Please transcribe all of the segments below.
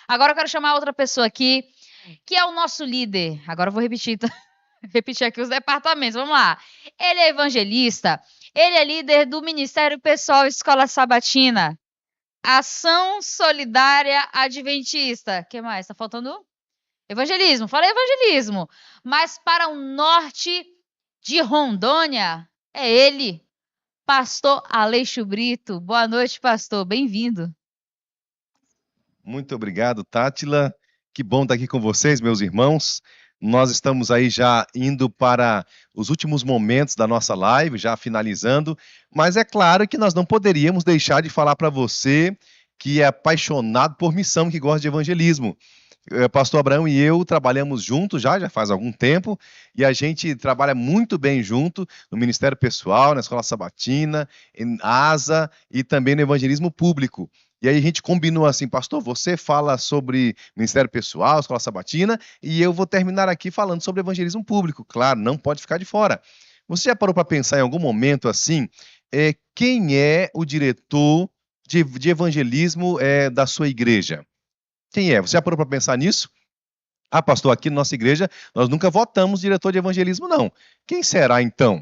Agora eu quero chamar outra pessoa aqui, que é o nosso líder. Agora eu vou repetir, repetir aqui os departamentos. Vamos lá. Ele é evangelista, ele é líder do Ministério Pessoal Escola Sabatina, Ação Solidária Adventista. O que mais? Tá faltando? Evangelismo. Falei evangelismo. Mas para o norte de Rondônia, é ele, Pastor Aleixo Brito. Boa noite, pastor. Bem-vindo. Muito obrigado, Tátila. Que bom estar aqui com vocês, meus irmãos. Nós estamos aí já indo para os últimos momentos da nossa live, já finalizando, mas é claro que nós não poderíamos deixar de falar para você que é apaixonado por missão, que gosta de evangelismo. Pastor Abraão e eu trabalhamos juntos já faz algum tempo, e a gente trabalha muito bem junto no Ministério Pessoal, na Escola Sabatina, em ASA e também no Evangelismo Público. E aí a gente combinou assim, pastor, você fala sobre Ministério Pessoal, Escola Sabatina, e eu vou terminar aqui falando sobre Evangelismo Público. Claro, não pode ficar de fora. Você já parou para pensar em algum momento assim, quem é o diretor de evangelismo da sua igreja? Quem é? Você já parou para pensar nisso? Ah, pastor, aqui na nossa igreja nós nunca votamos diretor de evangelismo, não. Quem será então?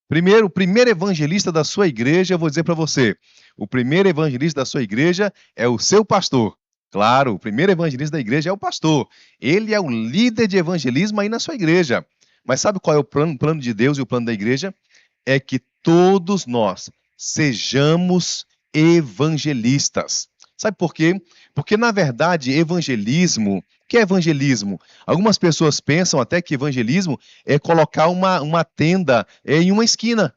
O primeiro evangelista da sua igreja, eu vou dizer para você, o primeiro evangelista da sua igreja é o seu pastor. Claro, o primeiro evangelista da igreja é o pastor. Ele é o líder de evangelismo aí na sua igreja. Mas sabe qual é o plano de Deus e o plano da igreja? É que todos nós sejamos evangelistas. Sabe por quê? Porque, na verdade, evangelismo... O que é evangelismo? Algumas pessoas pensam até que evangelismo é colocar uma tenda em uma esquina.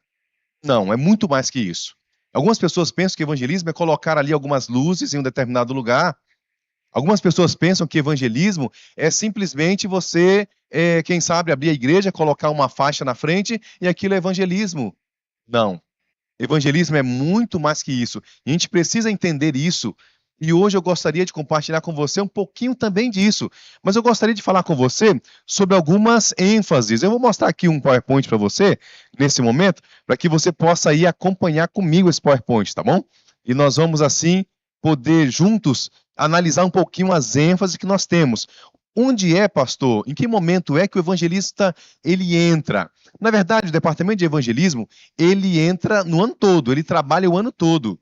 Não, é muito mais que isso. Algumas pessoas pensam que evangelismo é colocar ali algumas luzes em um determinado lugar. Algumas pessoas pensam que evangelismo é simplesmente você, quem sabe, abrir a igreja, colocar uma faixa na frente e aquilo é evangelismo. Não. Evangelismo é muito mais que isso. E a gente precisa entender isso. E hoje eu gostaria de compartilhar com você um pouquinho também disso. Mas eu gostaria de falar com você sobre algumas ênfases. Eu vou mostrar aqui um PowerPoint para você, nesse momento, para que você possa ir acompanhar comigo esse PowerPoint, tá bom? E nós vamos, assim, poder juntos analisar um pouquinho as ênfases que nós temos. Onde é, pastor? Em que momento é que o evangelista ele entra? Na verdade, o departamento de evangelismo, ele entra no ano todo, ele trabalha o ano todo.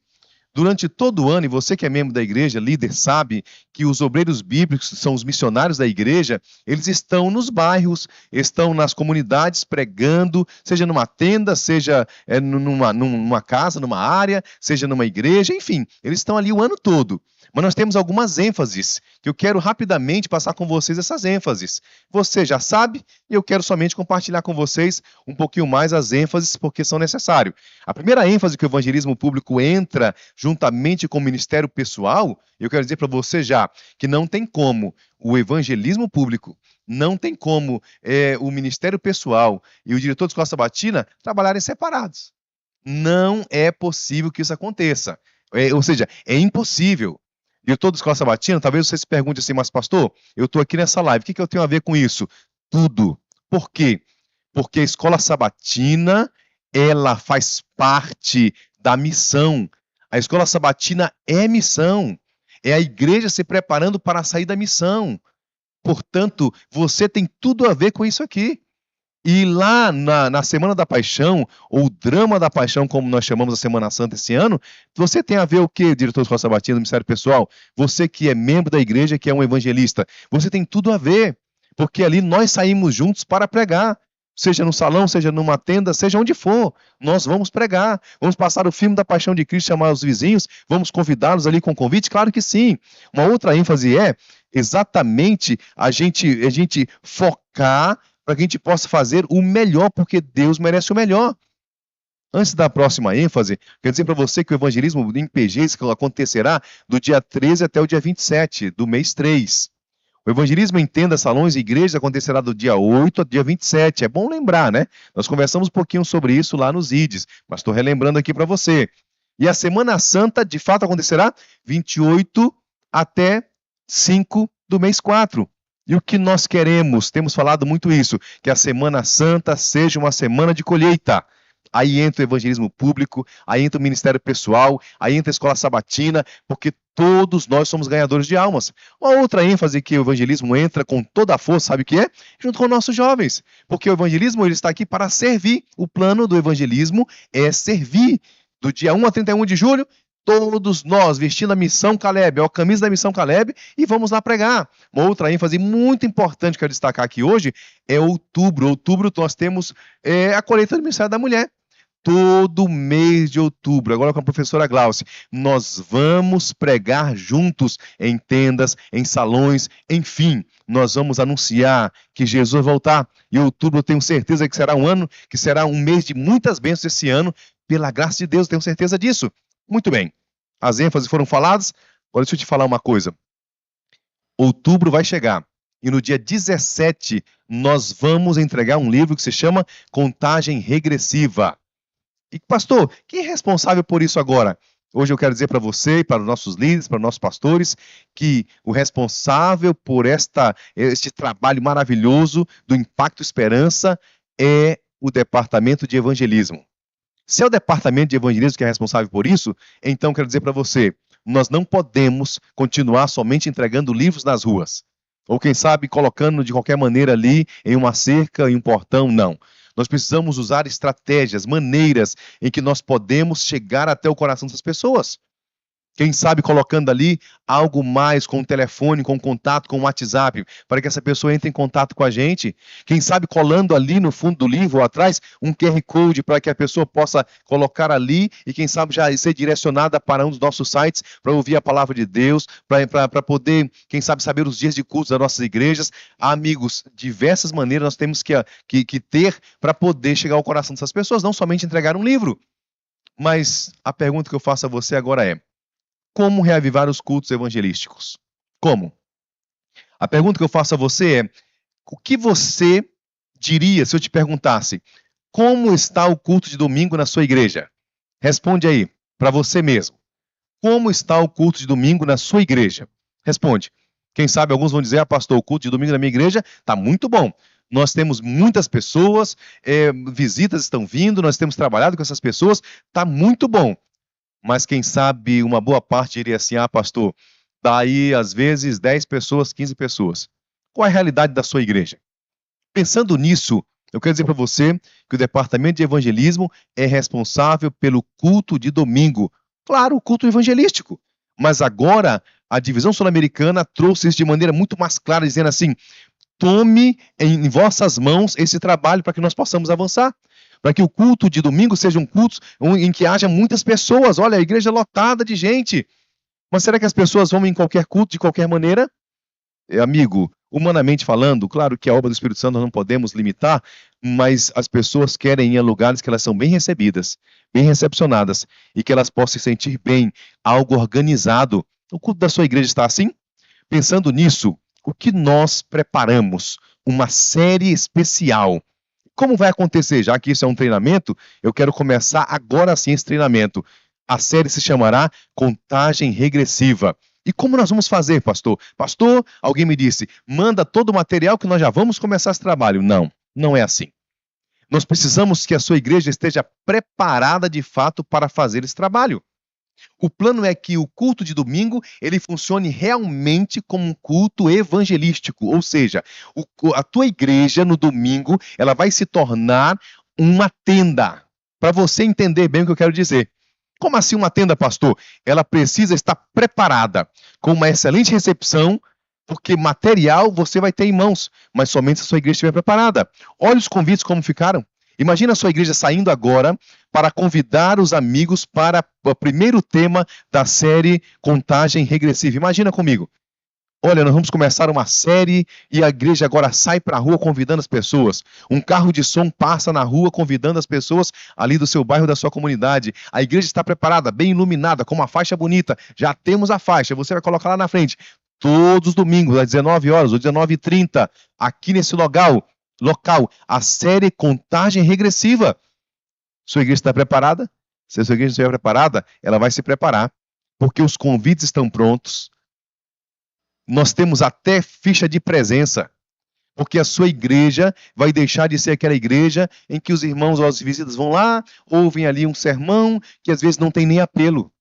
Durante todo o ano, e você que é membro da igreja, líder, sabe que os obreiros bíblicos, são os missionários da igreja, eles estão nos bairros, estão nas comunidades pregando, seja numa tenda, seja numa casa, numa área, seja numa igreja, enfim, eles estão ali o ano todo. Mas nós temos algumas ênfases, que eu quero rapidamente passar com vocês essas ênfases. Você já sabe, e eu quero somente compartilhar com vocês um pouquinho mais as ênfases, porque são necessárias. A primeira ênfase que o evangelismo público entra juntamente com o ministério pessoal, eu quero dizer para você já, que não tem como o evangelismo público, não tem como o ministério pessoal e o diretor de escola sabatina trabalharem separados. Não é possível que isso aconteça. Ou seja, é impossível. Diretor de escola sabatina, talvez você se pergunte assim, mas pastor, eu estou aqui nessa live, o que eu tenho a ver com isso? Tudo. Por quê? Porque a escola sabatina, ela faz parte da missão. A escola sabatina é missão. É a igreja se preparando para sair da missão. Portanto, você tem tudo a ver com isso aqui. E lá na Semana da Paixão, ou Drama da Paixão, como nós chamamos a Semana Santa esse ano, você tem a ver o quê, diretor de escola sabatina do Ministério Pessoal? Você que é membro da igreja, que é um evangelista, você tem tudo a ver, porque ali nós saímos juntos para pregar, seja no salão, seja numa tenda, seja onde for, nós vamos pregar, vamos passar o filme da Paixão de Cristo, chamar os vizinhos, vamos convidá-los ali com convite, claro que sim. Uma outra ênfase é exatamente a gente focar para que a gente possa fazer o melhor, porque Deus merece o melhor. Antes da próxima ênfase, quero dizer para você que o evangelismo em PGs acontecerá do dia 13 até o dia 27 do mês 3. O evangelismo em tendas, salões e igrejas acontecerá do dia 8 ao dia 27. É bom lembrar, né? Nós conversamos um pouquinho sobre isso lá nos IDs, mas estou relembrando aqui para você. E a Semana Santa, de fato, acontecerá 28 até 5 do mês 4. E o que nós queremos, temos falado muito isso, que a Semana Santa seja uma semana de colheita. Aí entra o evangelismo público, aí entra o ministério pessoal, aí entra a escola sabatina, porque todos nós somos ganhadores de almas. Uma outra ênfase que o evangelismo entra com toda a força, sabe o que é? Junto com nossos jovens. Porque o evangelismo ele está aqui para servir. O plano do evangelismo é servir. Do dia 1 a 31 de julho, todos nós vestindo a missão Caleb, a camisa da missão Caleb, e vamos lá pregar. Uma outra ênfase muito importante que eu quero destacar aqui hoje é outubro. Outubro nós temos a colheita do Ministério da Mulher. Todo mês de outubro, agora com a professora Glauce, nós vamos pregar juntos em tendas, em salões, enfim, nós vamos anunciar que Jesus vai voltar. E outubro eu tenho certeza que será um ano, que será um mês de muitas bênçãos esse ano, pela graça de Deus, eu tenho certeza disso. Muito bem, as ênfases foram faladas, agora deixa eu te falar uma coisa. Outubro vai chegar. E no dia 17, nós vamos entregar um livro que se chama Contagem Regressiva. E, pastor, quem é responsável por isso agora? Hoje eu quero dizer para você, para os nossos líderes, para os nossos pastores, que o responsável por este trabalho maravilhoso do Impacto Esperança é o Departamento de Evangelismo. Se é o Departamento de Evangelismo que é responsável por isso, então quero dizer para você, nós não podemos continuar somente entregando livros nas ruas. Ou quem sabe colocando de qualquer maneira ali em uma cerca, em um portão, não. Nós precisamos usar estratégias, maneiras em que nós podemos chegar até o coração dessas pessoas. Quem sabe colocando ali algo mais com o telefone, com o contato, com o WhatsApp, para que essa pessoa entre em contato com a gente. Quem sabe colando ali no fundo do livro ou atrás um QR Code para que a pessoa possa colocar ali e quem sabe já ser direcionada para um dos nossos sites para ouvir a palavra de Deus, para poder, quem sabe, saber os dias de culto das nossas igrejas. Amigos, diversas maneiras nós temos que ter para poder chegar ao coração dessas pessoas, não somente entregar um livro. Mas a pergunta que eu faço a você agora é: como reavivar os cultos evangelísticos? Como? A pergunta que eu faço a você é: o que você diria se eu te perguntasse como está o culto de domingo na sua igreja? Responde aí, para você mesmo. Como está o culto de domingo na sua igreja? Responde. Quem sabe alguns vão dizer: pastor, o culto de domingo na minha igreja está muito bom. Nós temos muitas pessoas, visitas estão vindo, nós temos trabalhado com essas pessoas, está muito bom. Mas quem sabe uma boa parte diria assim: pastor, daí às vezes 10 pessoas, 15 pessoas. Qual é a realidade da sua igreja? Pensando nisso, eu quero dizer para você que o departamento de evangelismo é responsável pelo culto de domingo. Claro, o culto evangelístico. Mas agora, a divisão sul-americana trouxe isso de maneira muito mais clara, dizendo assim: tome em vossas mãos esse trabalho para que nós possamos avançar. Para que o culto de domingo seja um culto em que haja muitas pessoas. Olha, a igreja é lotada de gente. Mas será que as pessoas vão em qualquer culto de qualquer maneira? Amigo, humanamente falando, claro que a obra do Espírito Santo nós não podemos limitar, mas as pessoas querem ir a lugares que elas são bem recebidas, bem recepcionadas, e que elas possam se sentir bem, algo organizado. O culto da sua igreja está assim? Pensando nisso, o que nós preparamos? Uma série especial. Como vai acontecer? Já que isso é um treinamento, eu quero começar agora sim esse treinamento. A série se chamará Contagem Regressiva. E como nós vamos fazer, pastor? Pastor, alguém me disse, manda todo o material que nós já vamos começar esse trabalho. Não, não é assim. Nós precisamos que a sua igreja esteja preparada de fato para fazer esse trabalho. O plano é que o culto de domingo ele funcione realmente como um culto evangelístico, ou seja, a tua igreja no domingo ela vai se tornar uma tenda. Para você entender bem o que eu quero dizer. Como assim uma tenda, pastor? Ela precisa estar preparada, com uma excelente recepção, porque material você vai ter em mãos, mas somente se a sua igreja estiver preparada. Olha os convites como ficaram. Imagina a sua igreja saindo agora para convidar os amigos para o primeiro tema da série Contagem Regressiva. Imagina comigo. Olha, nós vamos começar uma série e a igreja agora sai para a rua convidando as pessoas. Um carro de som passa na rua convidando as pessoas ali do seu bairro, da sua comunidade. A igreja está preparada, bem iluminada, com uma faixa bonita. Já temos a faixa, você vai colocar lá na frente. Todos os domingos, às 19 horas ou 19h30, aqui nesse local, a série Contagem Regressiva. Sua igreja está preparada? Se a sua igreja estiver preparada, ela vai se preparar, porque os convites estão prontos. Nós temos até ficha de presença. Porque a sua igreja vai deixar de ser aquela igreja em que os irmãos ou as visitas vão lá, ouvem ali um sermão que às vezes não tem nem apelo.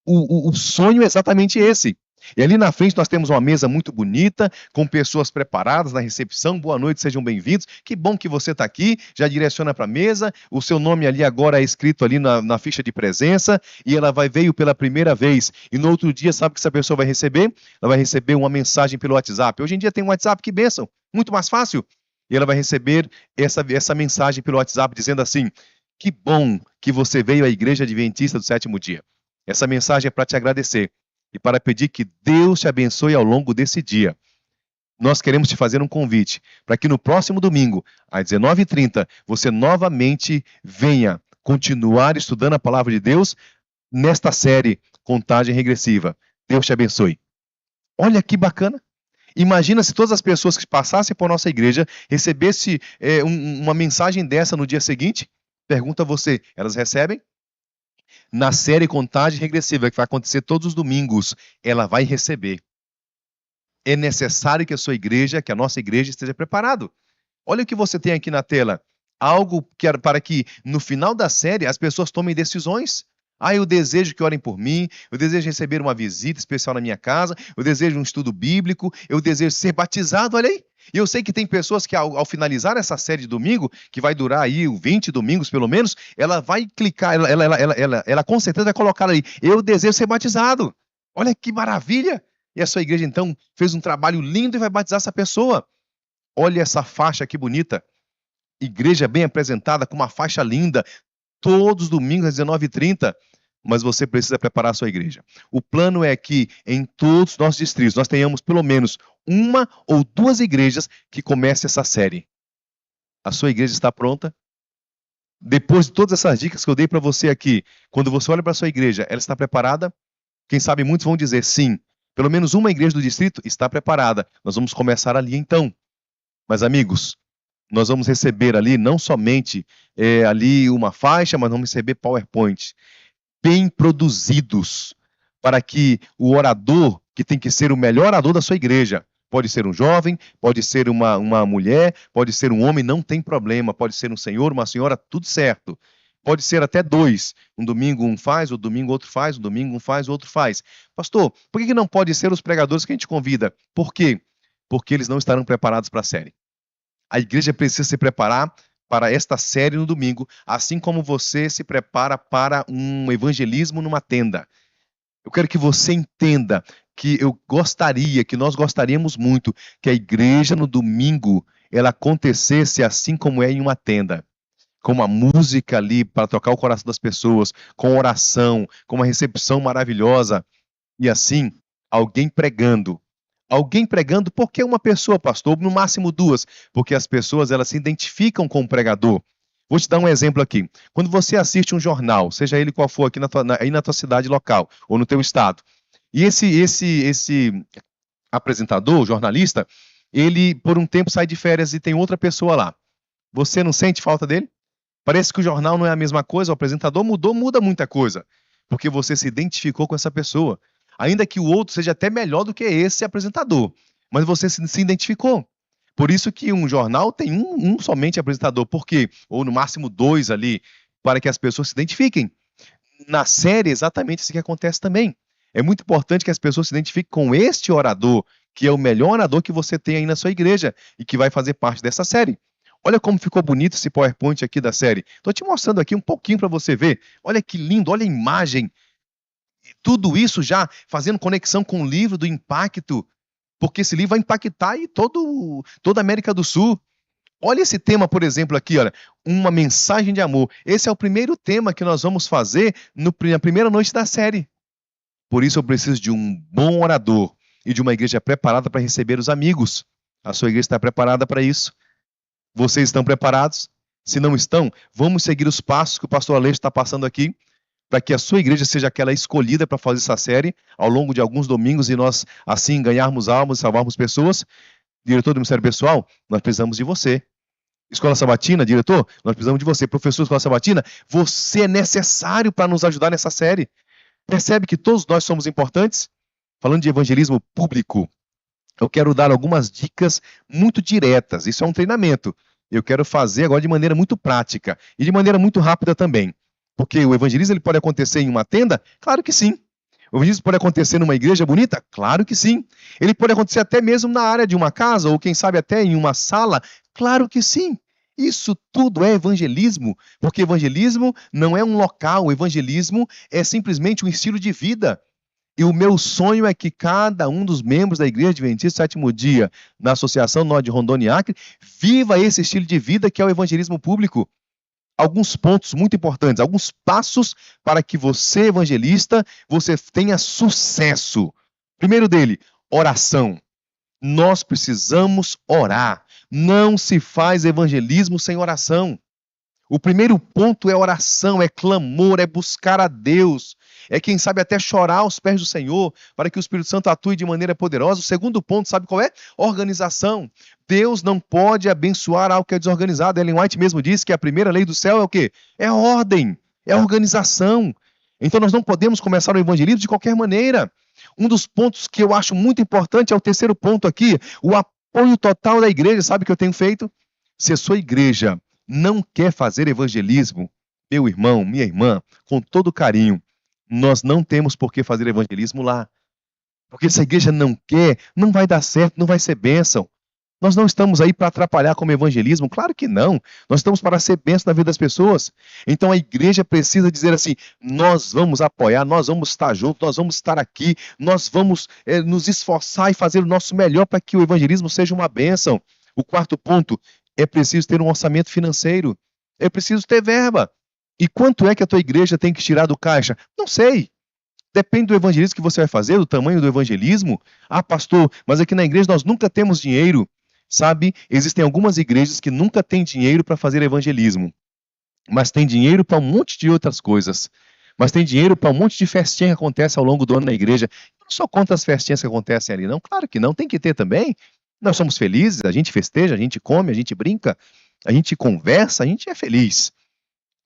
O sonho é exatamente esse. E ali na frente nós temos uma mesa muito bonita, com pessoas preparadas na recepção. Boa noite, sejam bem-vindos. Que bom que você está aqui. Já direciona para a mesa. O seu nome ali agora é escrito ali na ficha de presença. E ela veio pela primeira vez. E no outro dia, sabe o que essa pessoa vai receber? Ela vai receber uma mensagem pelo WhatsApp. Hoje em dia tem um WhatsApp, que bênção. Muito mais fácil. E ela vai receber essa mensagem pelo WhatsApp dizendo assim: que bom que você veio à Igreja Adventista do Sétimo Dia. Essa mensagem é para te agradecer e para pedir que Deus te abençoe ao longo desse dia. Nós queremos te fazer um convite para que no próximo domingo, às 19h30, você novamente venha continuar estudando a palavra de Deus nesta série Contagem Regressiva. Deus te abençoe. Olha que bacana. Imagina se todas as pessoas que passassem por nossa igreja recebessem uma mensagem dessa no dia seguinte. Pergunta a você, elas recebem? Na série Contagem Regressiva, que vai acontecer todos os domingos, ela vai receber. É necessário que a sua igreja, que a nossa igreja esteja preparado. Olha o que você tem aqui na tela. Algo para que no final da série as pessoas tomem decisões. Eu desejo que orem por mim, eu desejo receber uma visita especial na minha casa, eu desejo um estudo bíblico, eu desejo ser batizado, olha aí. E eu sei que tem pessoas que ao finalizar essa série de domingo, que vai durar aí 20 domingos pelo menos, ela vai clicar, ela com certeza vai colocar ali: eu desejo ser batizado. Olha que maravilha! E a sua igreja então fez um trabalho lindo e vai batizar essa pessoa. Olha essa faixa que bonita. Igreja bem apresentada, com uma faixa linda, todos os domingos às 19h30. Mas você precisa preparar a sua igreja. O plano é que em todos os nossos distritos nós tenhamos pelo menos uma ou duas igrejas que comecem essa série. A sua igreja está pronta? Depois de todas essas dicas que eu dei para você aqui, quando você olha para a sua igreja, ela está preparada? Quem sabe muitos vão dizer sim. Pelo menos uma igreja do distrito está preparada. Nós vamos começar ali então. Mas amigos, nós vamos receber ali não somente ali uma faixa, mas vamos receber PowerPoint bem produzidos, para que o orador, que tem que ser o melhor orador da sua igreja, pode ser um jovem, pode ser uma mulher, pode ser um homem, não tem problema, pode ser um senhor, uma senhora, tudo certo. Pode ser até dois. Um domingo um faz, outro domingo outro faz, um domingo um faz, outro faz. Pastor, por que não pode ser os pregadores que a gente convida? Por quê? Porque eles não estarão preparados para a série. A igreja precisa se preparar para esta série no domingo, assim como você se prepara para um evangelismo numa tenda. Eu quero que você entenda que nós gostaríamos muito que a igreja no domingo ela acontecesse assim como é em uma tenda. Com uma música ali para tocar o coração das pessoas, com oração, com uma recepção maravilhosa. E assim, alguém pregando. Alguém pregando, por que uma pessoa, pastor? No máximo duas, porque as pessoas elas se identificam com o pregador. Vou te dar um exemplo aqui. Quando você assiste um jornal, seja ele qual for aqui aí na tua cidade local, ou no teu estado, e esse apresentador, jornalista, ele por um tempo sai de férias e tem outra pessoa lá. Você não sente falta dele? Parece que o jornal não é a mesma coisa, o apresentador muda muita coisa, porque você se identificou com essa pessoa. Ainda que o outro seja até melhor do que esse apresentador, mas você se identificou. Por isso que um jornal tem um somente apresentador, por quê? Ou no máximo dois ali, para que as pessoas se identifiquem. Na série, exatamente isso que acontece também. É muito importante que as pessoas se identifiquem com este orador, que é o melhor orador que você tem aí na sua igreja e que vai fazer parte dessa série. Olha como ficou bonito esse PowerPoint aqui da série. Estou te mostrando aqui um pouquinho para você ver. Olha que lindo, olha a imagem. Tudo isso já fazendo conexão com o livro do Impacto, porque esse livro vai impactar aí toda a América do Sul. Olha esse tema, por exemplo, aqui, olha, uma mensagem de amor. Esse é o primeiro tema que nós vamos fazer na primeira noite da série. Por isso eu preciso de um bom orador e de uma igreja preparada para receber os amigos. A sua igreja está preparada para isso? Vocês estão preparados? Se não estão, vamos seguir os passos que o pastor Aleixo está passando aqui, para que a sua igreja seja aquela escolhida para fazer essa série ao longo de alguns domingos e nós, assim, ganharmos almas e salvarmos pessoas. Diretor do Ministério Pessoal, nós precisamos de você. Escola Sabatina, diretor, nós precisamos de você. Professor da Escola Sabatina, você é necessário para nos ajudar nessa série. Percebe que todos nós somos importantes? Falando de evangelismo público, eu quero dar algumas dicas muito diretas. Isso é um treinamento. Eu quero fazer agora de maneira muito prática e de maneira muito rápida também. Porque o evangelismo ele pode acontecer em uma tenda? Claro que sim. O evangelismo pode acontecer numa igreja bonita? Claro que sim. Ele pode acontecer até mesmo na área de uma casa, ou quem sabe até em uma sala? Claro que sim. Isso tudo é evangelismo, porque evangelismo não é um local, o evangelismo é simplesmente um estilo de vida. E o meu sonho é que cada um dos membros da Igreja Adventista Sétimo Dia, na Associação Norte de Rondônia e Acre, viva esse estilo de vida que é o evangelismo público. Alguns pontos muito importantes, alguns passos para que você, evangelista, você tenha sucesso. Primeiro dele, oração. Nós precisamos orar. Não se faz evangelismo sem oração. O primeiro ponto é oração, é clamor, é buscar a Deus. É quem sabe até chorar aos pés do Senhor, para que o Espírito Santo atue de maneira poderosa. O segundo ponto, sabe qual é? Organização. Deus não pode abençoar algo que é desorganizado. Ellen White mesmo disse que a primeira lei do céu é o quê? É a ordem, é a organização. Então nós não podemos começar o evangelismo de qualquer maneira. Um dos pontos que eu acho muito importante é o terceiro ponto aqui, o apoio total da igreja. Sabe o que eu tenho feito? Se a sua igreja não quer fazer evangelismo, meu irmão, minha irmã, com todo carinho, nós não temos por que fazer evangelismo lá. Porque se a igreja não quer, não vai dar certo, não vai ser bênção. Nós não estamos aí para atrapalhar como evangelismo, claro que não. Nós estamos para ser bênção na vida das pessoas. Então a igreja precisa dizer assim, nós vamos apoiar, nós vamos estar juntos, nós vamos estar aqui, nós vamos nos esforçar e fazer o nosso melhor para que o evangelismo seja uma bênção. O quarto ponto, é preciso ter um orçamento financeiro. É preciso ter verba. E quanto é que a tua igreja tem que tirar do caixa? Não sei. Depende do evangelismo que você vai fazer, do tamanho do evangelismo. Ah, pastor, mas aqui na igreja nós nunca temos dinheiro. Sabe, existem algumas igrejas que nunca têm dinheiro para fazer evangelismo. Mas tem dinheiro para um monte de outras coisas. Mas tem dinheiro para um monte de festinha que acontece ao longo do ano na igreja. Eu não só conto as festinhas que acontecem ali, não. Claro que não, tem que ter também. Nós somos felizes, a gente festeja, a gente come, a gente brinca, a gente conversa, a gente é feliz.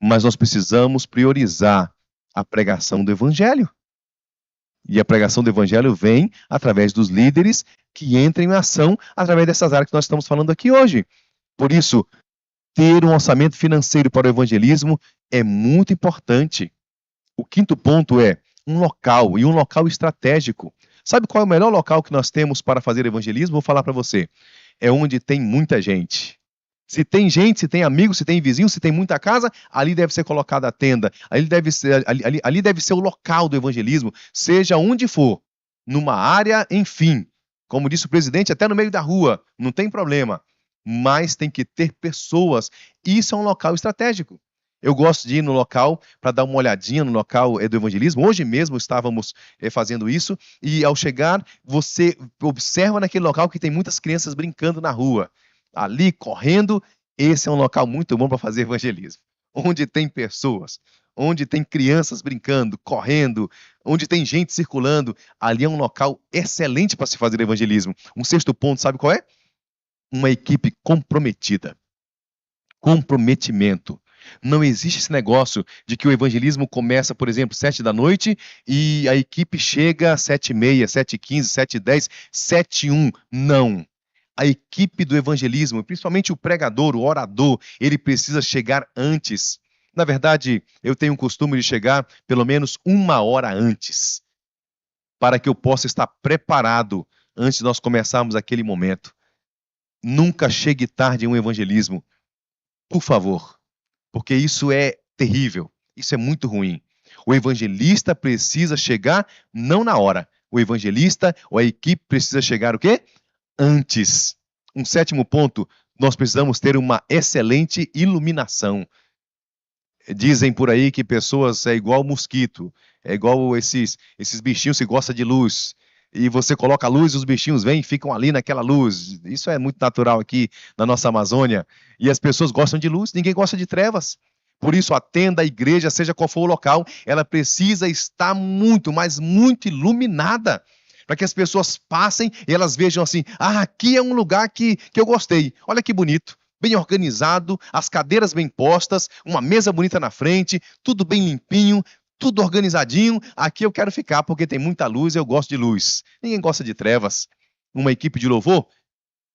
Mas nós precisamos priorizar a pregação do evangelho. E a pregação do evangelho vem através dos líderes que entram em ação através dessas áreas que nós estamos falando aqui hoje. Por isso, ter um orçamento financeiro para o evangelismo é muito importante. O quinto ponto é um local, e um local estratégico. Sabe qual é o melhor local que nós temos para fazer evangelismo? Vou falar para você. É onde tem muita gente. Se tem gente, se tem amigos, se tem vizinhos, se tem muita casa, ali deve ser colocada a tenda. Ali deve ser o local do evangelismo, seja onde for. Numa área, enfim. Como disse o presidente, até no meio da rua. Não tem problema. Mas tem que ter pessoas. Isso é um local estratégico. Eu gosto de ir no local para dar uma olhadinha no local do evangelismo. Hoje mesmo estávamos fazendo isso. E ao chegar, você observa naquele local que tem muitas crianças brincando na rua. Ali, correndo, esse é um local muito bom para fazer evangelismo. Onde tem pessoas, onde tem crianças brincando, correndo, onde tem gente circulando, ali é um local excelente para se fazer evangelismo. Um sexto ponto, sabe qual é? Uma equipe comprometida. Comprometimento. Não existe esse negócio de que o evangelismo começa, por exemplo, 7 da noite e a equipe chega às 7h30, 7h15, 7h10, 7h01. Não. A equipe do evangelismo, principalmente o pregador, o orador, ele precisa chegar antes. Na verdade, eu tenho o costume de chegar pelo menos 1 hora antes, para que eu possa estar preparado antes de nós começarmos aquele momento. Nunca chegue tarde em um evangelismo, por favor, porque isso é terrível, isso é muito ruim. O evangelista precisa chegar não na hora. O evangelista ou a equipe precisa chegar o quê? Antes. Um sétimo ponto, nós precisamos ter uma excelente iluminação. Dizem por aí que pessoas é igual mosquito, é igual esses bichinhos que gostam de luz. E você coloca a luz e os bichinhos vêm e ficam ali naquela luz. Isso é muito natural aqui na nossa Amazônia. E as pessoas gostam de luz, ninguém gosta de trevas. Por isso, a tenda, a igreja, seja qual for o local, ela precisa estar muito, mas muito iluminada. Para que as pessoas passem e elas vejam assim, aqui é um lugar que eu gostei. Olha que bonito, bem organizado, as cadeiras bem postas, uma mesa bonita na frente, tudo bem limpinho, tudo organizadinho. Aqui eu quero ficar porque tem muita luz e eu gosto de luz. Ninguém gosta de trevas. uma equipe de louvor?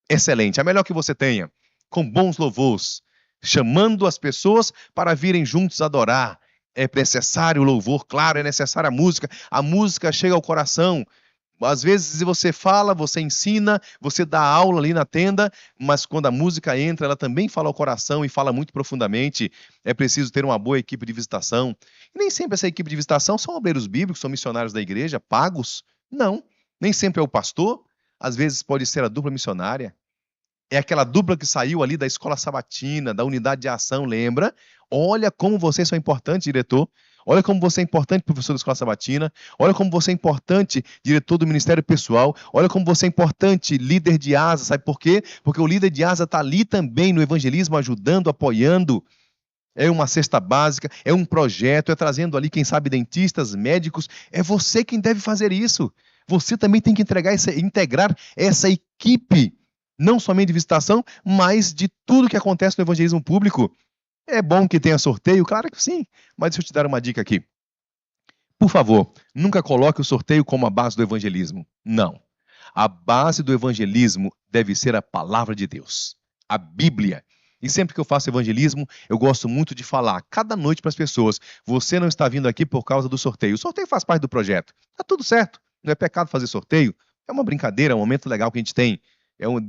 Excelente, a melhor que você tenha, com bons louvores, chamando as pessoas para virem juntos adorar. É necessário o louvor, claro, é necessária a música chega ao coração. Às vezes você fala, você ensina, você dá aula ali na tenda, mas quando a música entra, ela também fala ao coração e fala muito profundamente. É preciso ter uma boa equipe de visitação. E nem sempre essa equipe de visitação são obreiros bíblicos, são missionários da igreja, pagos. Não, nem sempre é o pastor. Às vezes pode ser a dupla missionária. É aquela dupla que saiu ali da escola sabatina, da unidade de ação, lembra? Olha como vocês são importantes, diretor. Olha como você é importante, professor da escola sabatina. Olha como você é importante, diretor do ministério pessoal. Olha como você é importante, líder de asa. Sabe por quê? Porque o líder de asa está ali também no evangelismo, ajudando, apoiando. É uma cesta básica, é um projeto, é trazendo ali, quem sabe, dentistas, médicos. É você quem deve fazer isso. Você também tem que integrar essa equipe, não somente de visitação, mas de tudo que acontece no evangelismo público. É bom que tenha sorteio? Claro que sim, mas deixa eu te dar uma dica aqui. Por favor, nunca coloque o sorteio como a base do evangelismo. Não. A base do evangelismo deve ser a palavra de Deus, a Bíblia. E sempre que eu faço evangelismo, eu gosto muito de falar cada noite para as pessoas: você não está vindo aqui por causa do sorteio. O sorteio faz parte do projeto. Está tudo certo. Não é pecado fazer sorteio. É uma brincadeira, é um momento legal que a gente tem.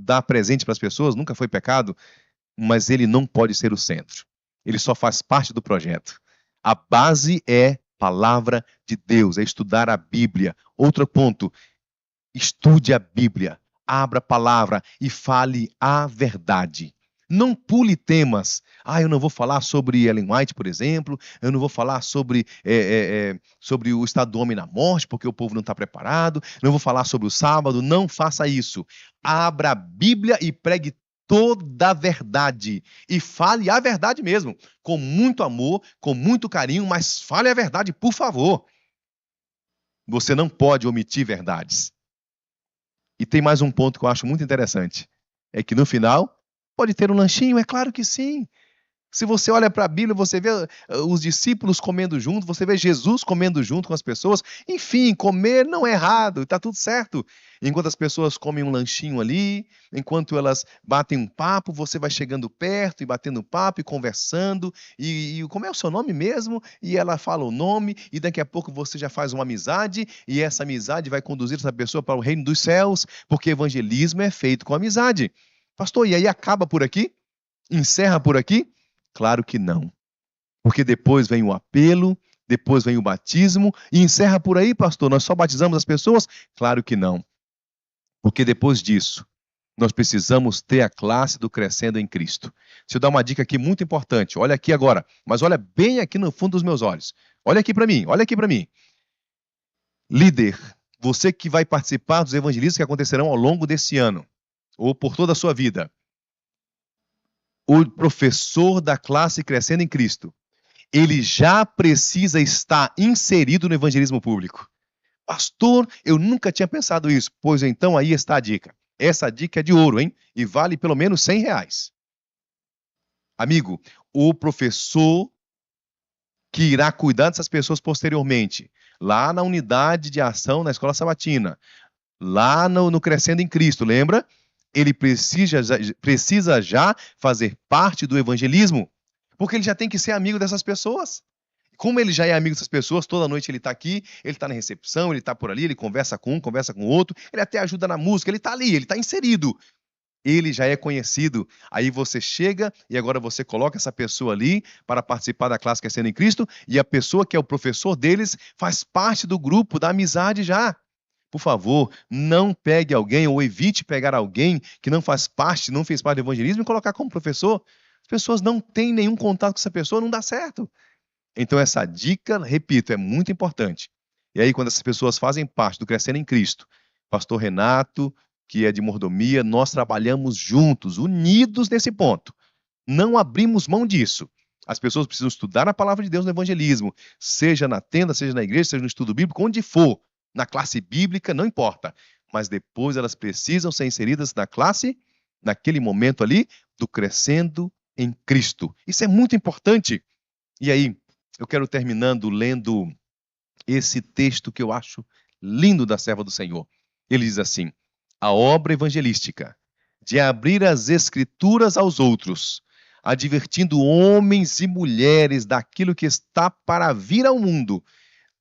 Dar presente para as pessoas, nunca foi pecado, mas ele não pode ser o centro. Ele só faz parte do projeto. A base é palavra de Deus, é estudar a Bíblia. Outro ponto, estude a Bíblia, abra a palavra e fale a verdade. Não pule temas. Eu não vou falar sobre Ellen White, por exemplo. Eu não vou falar sobre o estado do homem na morte, porque o povo não está preparado. Não vou falar sobre o sábado. Não faça isso. Abra a Bíblia e pregue toda a verdade. E fale a verdade mesmo. Com muito amor, com muito carinho, mas fale a verdade, por favor. Você não pode omitir verdades. E tem mais um ponto que eu acho muito interessante. É que no final, pode ter um lanchinho? É claro que sim. Se você olha para a Bíblia, você vê os discípulos comendo junto, você vê Jesus comendo junto com as pessoas. Enfim, comer não é errado, está tudo certo. Enquanto as pessoas comem um lanchinho ali, enquanto elas batem um papo, você vai chegando perto e batendo papo e conversando. E como é o seu nome mesmo? E ela fala o nome, e daqui a pouco você já faz uma amizade, e essa amizade vai conduzir essa pessoa para o reino dos céus, porque evangelismo é feito com amizade. Pastor, e aí acaba por aqui? Encerra por aqui? Claro que não. Porque depois vem o apelo, depois vem o batismo, e encerra por aí, pastor, nós só batizamos as pessoas? Claro que não. Porque depois disso, nós precisamos ter a classe do crescendo em Cristo. Deixa eu dar uma dica aqui muito importante. Olha aqui agora, mas olha bem aqui no fundo dos meus olhos. Olha aqui para mim, olha aqui para mim. Líder, você que vai participar dos evangelistas que acontecerão ao longo desse ano, ou por toda a sua vida, o professor da classe Crescendo em Cristo, ele já precisa estar inserido no evangelismo público. Pastor, eu nunca tinha pensado isso. Pois então aí está a dica. Essa dica é de ouro, hein? E vale pelo menos R$100. Amigo, o professor que irá cuidar dessas pessoas posteriormente, lá na unidade de ação na escola sabatina, lá no Crescendo em Cristo, lembra? Ele precisa já fazer parte do evangelismo, porque ele já tem que ser amigo dessas pessoas. Como ele já é amigo dessas pessoas, toda noite ele está aqui, ele está na recepção, ele está por ali, ele conversa com um, conversa com o outro, ele até ajuda na música, ele está ali, ele está inserido. Ele já é conhecido. Aí você chega e agora você coloca essa pessoa ali para participar da classe Crescendo em Cristo, e a pessoa que é o professor deles faz parte do grupo, da amizade já. Por favor, não pegue alguém ou evite pegar alguém que não faz parte, não fez parte do evangelismo e colocar como professor. As pessoas não têm nenhum contato com essa pessoa, não dá certo. Então essa dica, repito, é muito importante. E aí quando essas pessoas fazem parte do Crescendo em Cristo, pastor Renato, que é de mordomia, nós trabalhamos juntos, unidos nesse ponto. Não abrimos mão disso. As pessoas precisam estudar a palavra de Deus no evangelismo, seja na tenda, seja na igreja, seja no estudo bíblico, onde for. Na classe bíblica, não importa. Mas depois elas precisam ser inseridas na classe, naquele momento ali, do Crescendo em Cristo. Isso é muito importante. E aí, eu quero terminando lendo esse texto que eu acho lindo da serva do Senhor. Ele diz assim: a obra evangelística, de abrir as Escrituras aos outros, advertindo homens e mulheres daquilo que está para vir ao mundo,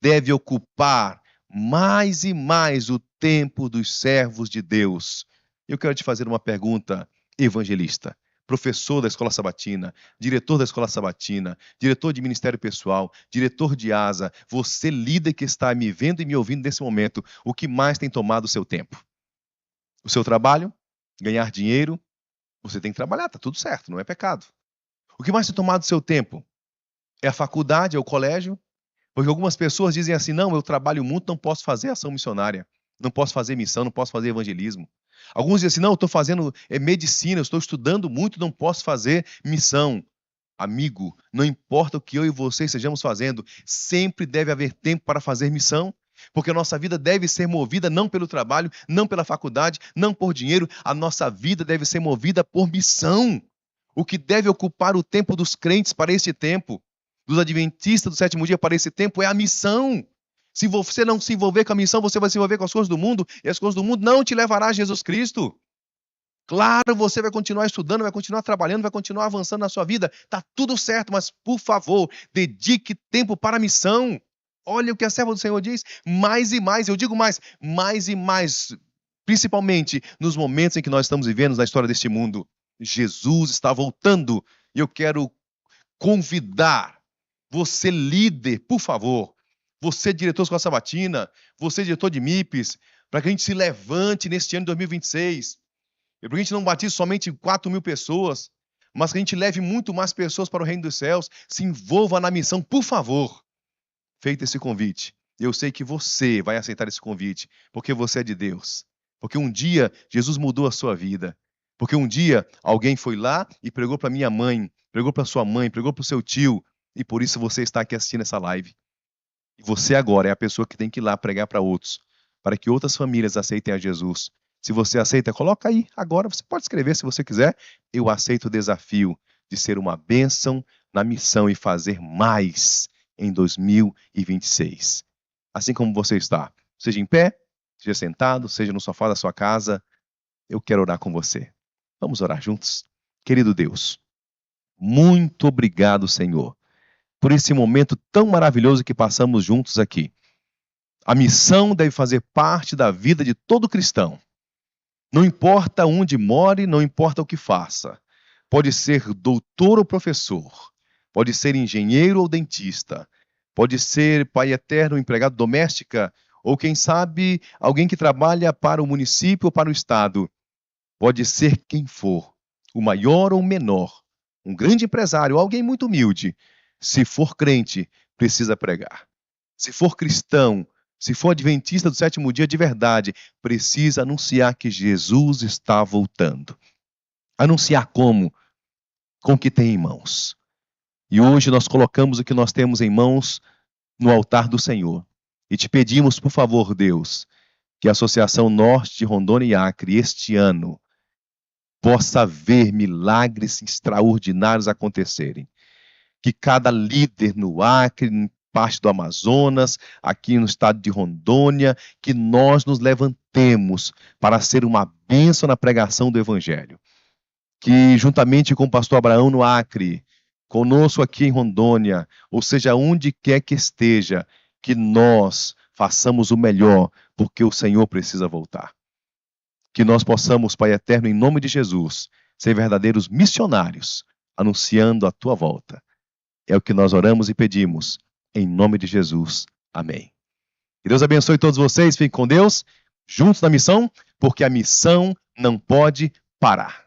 deve ocupar mais e mais o tempo dos servos de Deus. Eu quero te fazer uma pergunta, evangelista, professor da Escola Sabatina, diretor da Escola Sabatina, diretor de Ministério Pessoal, diretor de ASA, você líder que está me vendo e me ouvindo nesse momento, o que mais tem tomado o seu tempo? O seu trabalho? Ganhar dinheiro? Você tem que trabalhar, está tudo certo, não é pecado. O que mais tem tomado o seu tempo? É a faculdade, é o colégio? Porque algumas pessoas dizem assim, não, eu trabalho muito, não posso fazer ação missionária, não posso fazer missão, não posso fazer evangelismo. Alguns dizem assim, não, eu estou fazendo medicina, eu estou estudando muito, não posso fazer missão. Amigo, não importa o que eu e você estejamos fazendo, sempre deve haver tempo para fazer missão, porque a nossa vida deve ser movida não pelo trabalho, não pela faculdade, não por dinheiro, a nossa vida deve ser movida por missão. O que deve ocupar o tempo dos crentes para este tempo, dos adventistas do sétimo dia para esse tempo, é a missão. Se você não se envolver com a missão, você vai se envolver com as coisas do mundo, e as coisas do mundo não te levará a Jesus Cristo. Claro, você vai continuar estudando, vai continuar trabalhando, vai continuar avançando na sua vida, está tudo certo, mas por favor, dedique tempo para a missão. Olha o que a serva do Senhor diz, mais e mais, eu digo mais e mais, principalmente nos momentos em que nós estamos vivendo na história deste mundo. Jesus está voltando, e eu quero convidar você líder, por favor, você diretor da Escola Sabatina, você diretor de MIPES, para que a gente se levante neste ano de 2026. E para que a gente não batize somente 4.000 pessoas, mas que a gente leve muito mais pessoas para o reino dos céus, se envolva na missão, por favor. Feito esse convite, eu sei que você vai aceitar esse convite, porque você é de Deus. Porque um dia Jesus mudou a sua vida. Porque um dia alguém foi lá e pregou para minha mãe, pregou para sua mãe, pregou para o seu tio, e por isso você está aqui assistindo essa live. E você agora é a pessoa que tem que ir lá pregar para outros, para que outras famílias aceitem a Jesus. Se você aceita, coloca aí agora, você pode escrever se você quiser. Eu aceito o desafio de ser uma bênção na missão e fazer mais em 2026. Assim como você está, seja em pé, seja sentado, seja no sofá da sua casa, eu quero orar com você. Vamos orar juntos? Querido Deus, muito obrigado, Senhor, por esse momento tão maravilhoso que passamos juntos aqui. A missão deve fazer parte da vida de todo cristão. Não importa onde more, não importa o que faça. Pode ser doutor ou professor, pode ser engenheiro ou dentista, pode ser pai eterno, empregado doméstica, ou quem sabe, alguém que trabalha para o município ou para o estado. Pode ser quem for, o maior ou o menor, um grande empresário, alguém muito humilde. Se for crente, precisa pregar. Se for cristão, se for adventista do sétimo dia de verdade, precisa anunciar que Jesus está voltando. Anunciar como? Com o que tem em mãos. E hoje nós colocamos o que nós temos em mãos no altar do Senhor. E te pedimos, por favor, Deus, que a Associação Norte de Rondônia e Acre, este ano, possa ver milagres extraordinários acontecerem. Que cada líder no Acre, em parte do Amazonas, aqui no estado de Rondônia, que nós nos levantemos para ser uma bênção na pregação do Evangelho. Que juntamente com o pastor Abraão no Acre, conosco aqui em Rondônia, ou seja, onde quer que esteja, que nós façamos o melhor, porque o Senhor precisa voltar. Que nós possamos, Pai eterno, em nome de Jesus, ser verdadeiros missionários, anunciando a tua volta. É o que nós oramos e pedimos, em nome de Jesus. Amém. Que Deus abençoe todos vocês, fiquem com Deus, juntos na missão, porque a missão não pode parar.